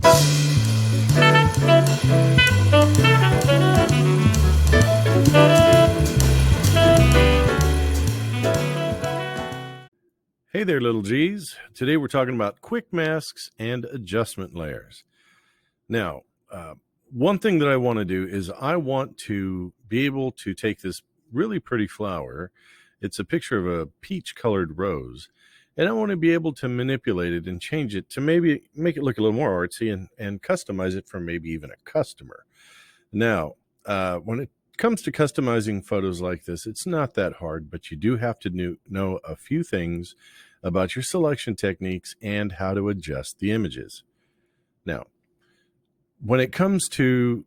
Hey there, little G's. Today we're talking about quick masks and adjustment layers. Now, one thing that I want to do is I want to be able to take this really pretty flower. It's a picture of a peach-colored rose, and I want to be able to manipulate it and change it to maybe make it look a little more artsy and customize it for maybe even a customer. Now, when it comes to customizing photos like this, it's not that hard, but you do have to know a few things about your selection techniques and how to adjust the images. Now, when it comes to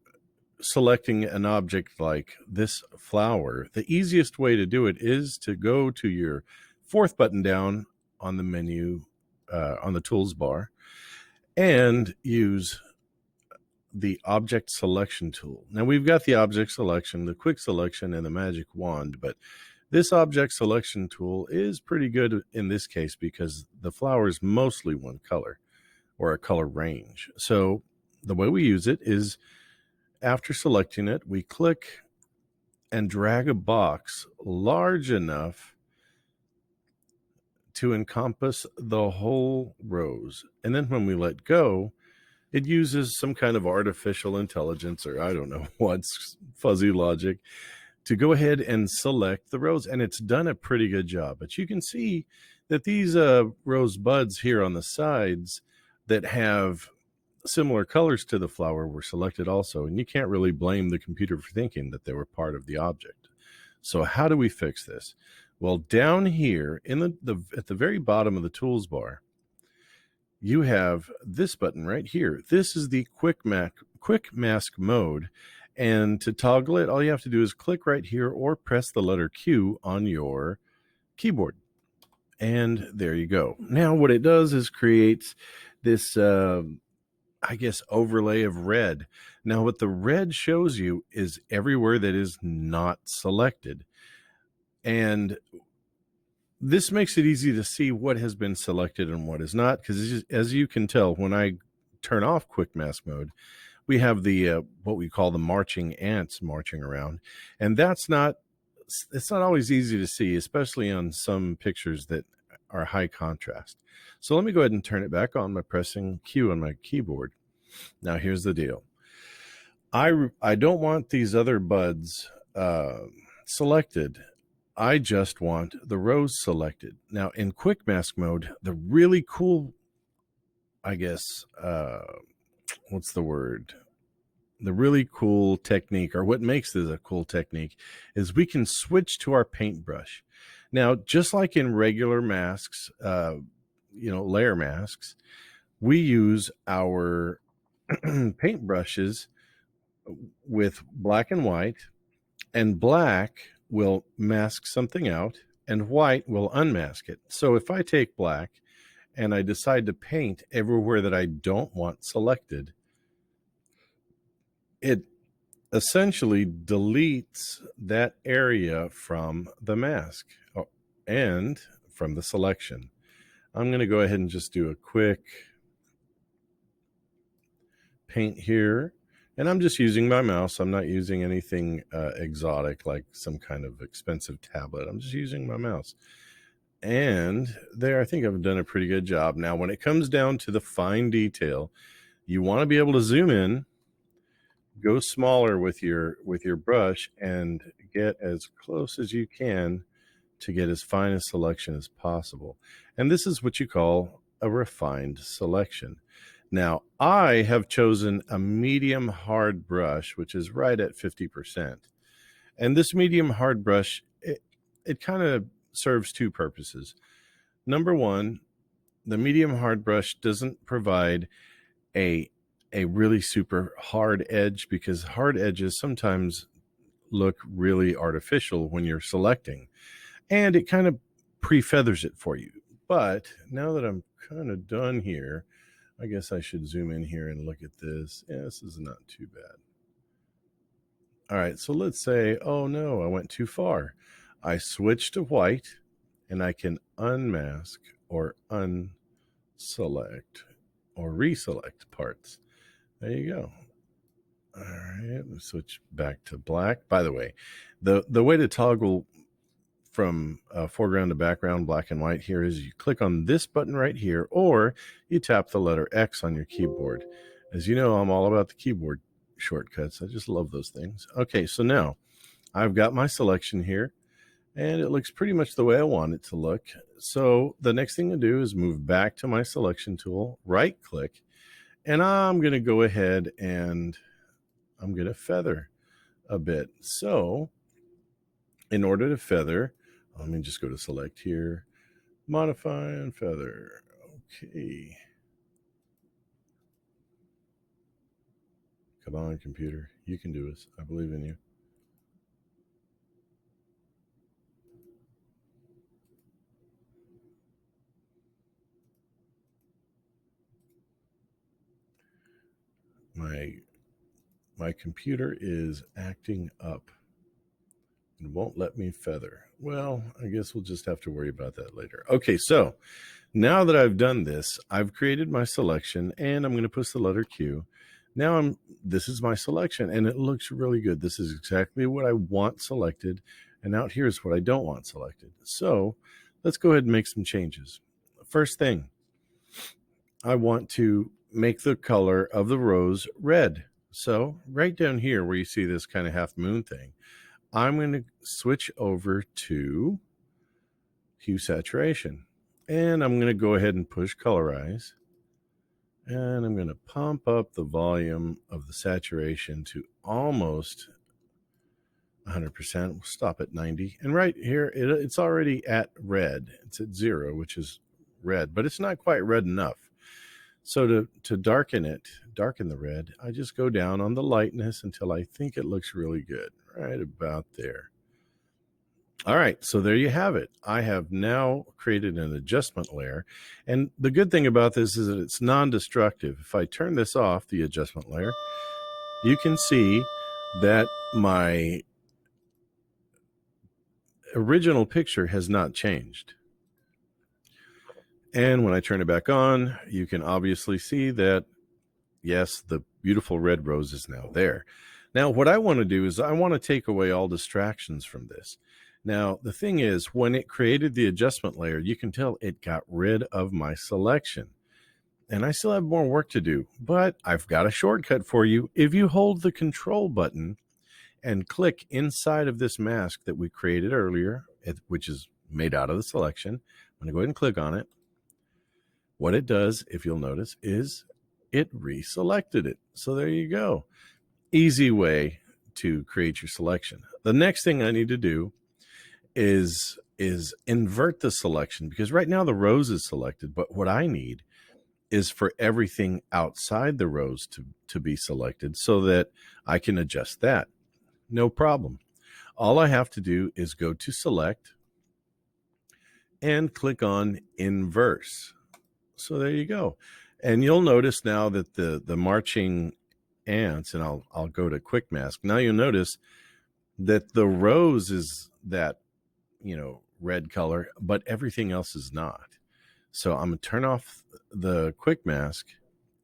selecting an object like this flower, the easiest way to do it is to go to your fourth button down on the menu, on the tools bar, and use the object selection tool. Now we've got the object selection, the quick selection, and the magic wand, but this object selection tool is pretty good in this case because the flower is mostly one color or a color range. So the way we use it is after selecting it, we click and drag a box large enough to encompass the whole rose. And then when we let go, it uses some kind of artificial intelligence, or I don't know what's fuzzy logic, to go ahead and select the rose. And it's done a pretty good job. But you can see that these rose buds here on the sides that have similar colors to the flower were selected also. And you can't really blame the computer for thinking that they were part of the object. So how do we fix this? Well, down here in at the very bottom of the tools bar, you have this button right here. This is the quick mask mode. And to toggle it, all you have to do is click right here or press the letter Q on your keyboard. And there you go. Now what it does is creates this, I guess, overlay of red. Now what the red shows you is everywhere that is not selected. And this makes it easy to see what has been selected and what is not, because as you can tell, when I turn off quick mask mode, we have the what we call the marching ants marching around, and it's not always easy to see, especially on some pictures that are high contrast. So let me go ahead and turn it back on by pressing Q on my keyboard. Now here's the deal. I don't want these other buds selected. I just want the rose selected. Now in quick mask mode, the really cool, I guess, what's the word? The really cool technique, or what makes this a cool technique, is we can switch to our paintbrush. Now, just like in regular masks, layer masks, we use our paintbrushes with black and white, and black will mask something out and white will unmask it. So if I take black and I decide to paint everywhere that I don't want selected, it essentially deletes that area from the mask and from the selection. I'm going to go ahead and just do a quick paint here. And I'm just using my mouse. I'm not using anything exotic like some kind of expensive tablet. I'm just using my mouse. And there, I think I've done a pretty good job. Now, when it comes down to the fine detail, you want to be able to zoom in, go smaller with your brush, and get as close as you can to get as fine a selection as possible. And this is what you call a refined selection. Now, I have chosen a medium hard brush, which is right at 50%. And this medium hard brush, it kind of serves two purposes. Number one, the medium hard brush doesn't provide a really super hard edge, because hard edges sometimes look really artificial when you're selecting. And it kind of pre-feathers it for you. But now that I'm kind of done here, I guess I should zoom in here and look at this. Yeah, this is not too bad. All right, so let's say, oh no, I went too far. I switch to white, and I can unmask or unselect or reselect parts. There you go. All right, let's switch back to black. By the way, the way to toggle from foreground to background, black and white here is you click on this button right here, or you tap the letter X on your keyboard. As you know, I'm all about the keyboard shortcuts. I just love those things. Okay, so now I've got my selection here, and it looks pretty much the way I want it to look. So the next thing to do is move back to my selection tool, right click, and I'm going to go ahead and I'm going to feather a bit. So in order to feather, let me just go to select here, modify and feather. Okay. Come on, computer. You can do this. I believe in you. My computer is acting up and won't let me feather. Well, I guess we'll just have to worry about that later. Okay, so now that I've done this, I've created my selection, and I'm going to push the letter Q. Now this is my selection, and it looks really good. This is exactly what I want selected, and out here is what I don't want selected. So let's go ahead and make some changes. First thing, I want to make the color of the rose red. So right down here where you see this kind of half moon thing, I'm going to switch over to Hue Saturation. And I'm going to go ahead and push Colorize. And I'm going to pump up the volume of the saturation to almost 100%. We'll stop at 90. And right here, it's already at red. It's at 0, which is red, but it's not quite red enough. So to darken the red, I just go down on the lightness until I think it looks really good, right about there. All right, so there you have it. I have now created an adjustment layer. And the good thing about this is that it's non-destructive. If I turn this off, the adjustment layer, you can see that my original picture has not changed. And when I turn it back on, you can obviously see that, yes, the beautiful red rose is now there. Now, what I want to do is I want to take away all distractions from this. Now, the thing is, when it created the adjustment layer, you can tell it got rid of my selection. And I still have more work to do, but I've got a shortcut for you. If you hold the control button and click inside of this mask that we created earlier, which is made out of the selection, I'm going to go ahead and click on it. What it does, if you'll notice, is it reselected it. So there you go. Easy way to create your selection. The next thing I need to do is invert the selection, because right now the rose is selected, but what I need is for everything outside the rose to be selected so that I can adjust that. No problem. All I have to do is go to select and click on inverse. So there you go. And you'll notice now that the marching ants, and I'll go to quick mask. Now you'll notice that the rose is that, red color, but everything else is not. So I'm going to turn off the quick mask,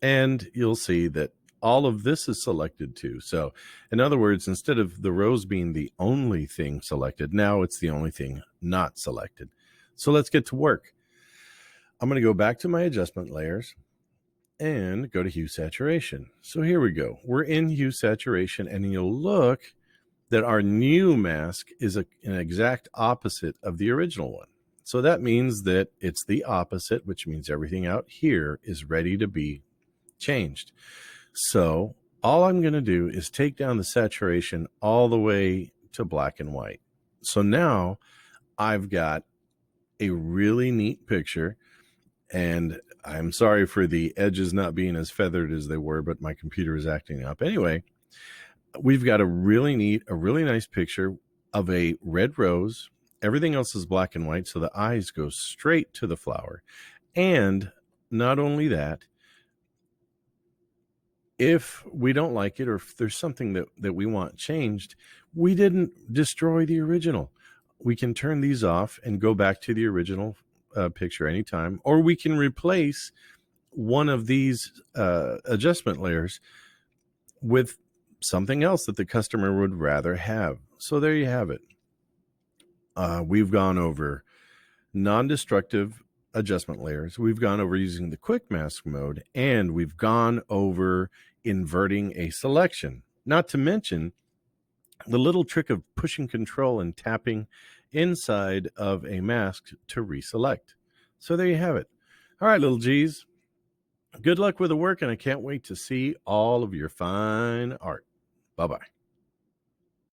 and you'll see that all of this is selected too. So in other words, instead of the rose being the only thing selected, now it's the only thing not selected. So let's get to work. I'm going to go back to my adjustment layers and go to Hue Saturation. So here we go. We're in Hue Saturation, and you'll look that our new mask is an exact opposite of the original one. So that means that it's the opposite, which means everything out here is ready to be changed. So all I'm going to do is take down the saturation all the way to black and white. So now I've got a really neat picture, and I'm sorry for the edges not being as feathered as they were, but my computer is acting up. Anyway, we've got a really neat, a really nice picture of a red rose. Everything else is black and white, so the eyes go straight to the flower. And not only that, if we don't like it, or if there's something that we want changed, we didn't destroy the original. We can turn these off and go back to the original picture anytime, or we can replace one of these adjustment layers with something else that the customer would rather have. So there you have it. We've gone over non-destructive adjustment layers. We've gone over using the quick mask mode, and we've gone over inverting a selection. Not to mention the little trick of pushing control and tapping inside of a mask to reselect. So there you have it. All right, little G's. Good luck with the work, and I can't wait to see all of your fine art. Bye-bye.